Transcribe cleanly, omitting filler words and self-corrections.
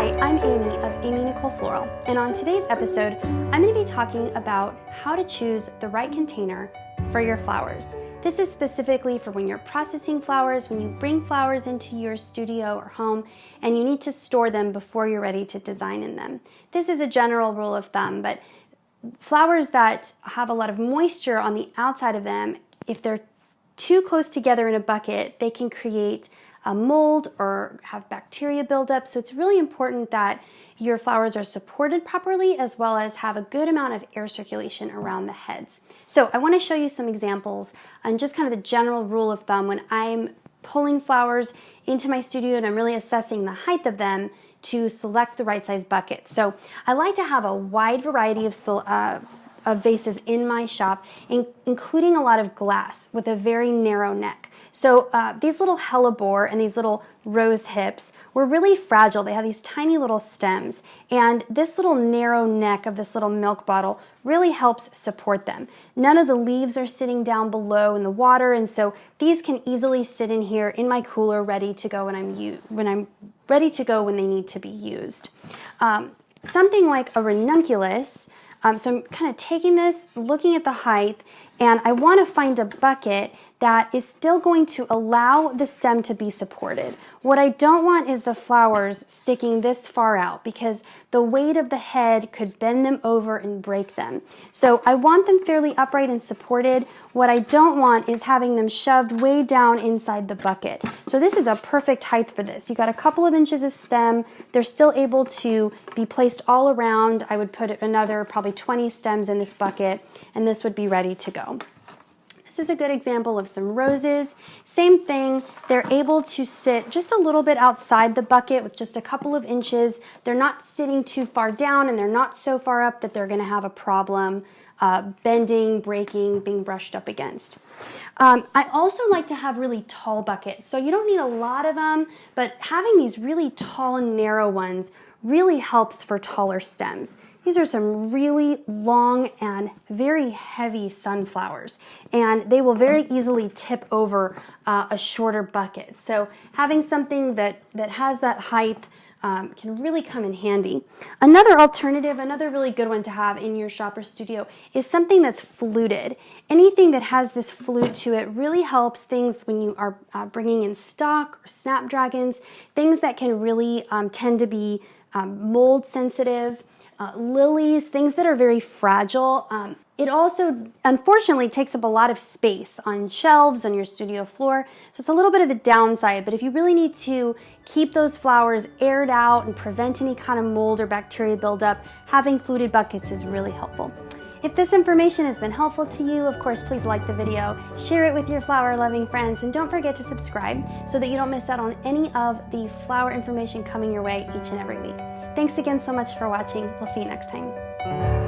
Hi, I'm Amy of Amy Nicole Floral, and on today's episode, I'm going to be talking about how to choose the right container for your flowers. This is specifically for when you're processing flowers, when you bring flowers into your studio or home, and you need to store them before you're ready to design in them. This is a general rule of thumb, but flowers that have a lot of moisture on the outside of them, if they're too close together in a bucket, they can create a mold or have bacteria buildup. So it's really important that your flowers are supported properly as well as have a good amount of air circulation around the heads. So I want to show you some examples and just kind of the general rule of thumb when I'm pulling flowers into my studio and I'm really assessing the height of them to select the right size bucket. So I like to have a wide variety of vases in my shop, including a lot of glass with a very narrow neck. So these little hellebore and these little rose hips were really fragile. They have these tiny little stems, and this little narrow neck of this little milk bottle really helps support them. None of the leaves are sitting down below in the water, and so these can easily sit in here in my cooler ready to go when I'm ready to go when they need to be used. Something like a ranunculus. So I'm kind of taking this, looking at the height, and I want to find a bucket that is still going to allow the stem to be supported. What I don't want is the flowers sticking this far out because the weight of the head could bend them over and break them. So I want them fairly upright and supported. What I don't want is having them shoved way down inside the bucket. So this is a perfect height for this. You got a couple of inches of stem. They're still able to be placed all around. I would put another probably 20 stems in this bucket, and this would be ready to go. This is a good example of some roses. Same thing, they're able to sit just a little bit outside the bucket with just a couple of inches. They're not sitting too far down and they're not so far up that they're gonna have a problem bending, breaking, being brushed up against. I also like to have really tall buckets. So you don't need a lot of them, but having these really tall and narrow ones really helps for taller stems. These are some really long and very heavy sunflowers, and they will very easily tip over a shorter bucket. So having something that has that height can really come in handy. Another alternative, another really good one to have in your shop or studio is something that's fluted. Anything that has this flute to it really helps things when you are bringing in stock or snapdragons, things that can really tend to be mold sensitive. Lilies, things that are very fragile. It also, unfortunately, takes up a lot of space on shelves on your studio floor, so it's a little bit of the downside, but if you really need to keep those flowers aired out and prevent any kind of mold or bacteria buildup, having fluted buckets is really helpful. If this information has been helpful to you, of course, please like the video, share it with your flower-loving friends, and don't forget to subscribe so that you don't miss out on any of the flower information coming your way each and every week. Thanks again so much for watching. We'll see you next time.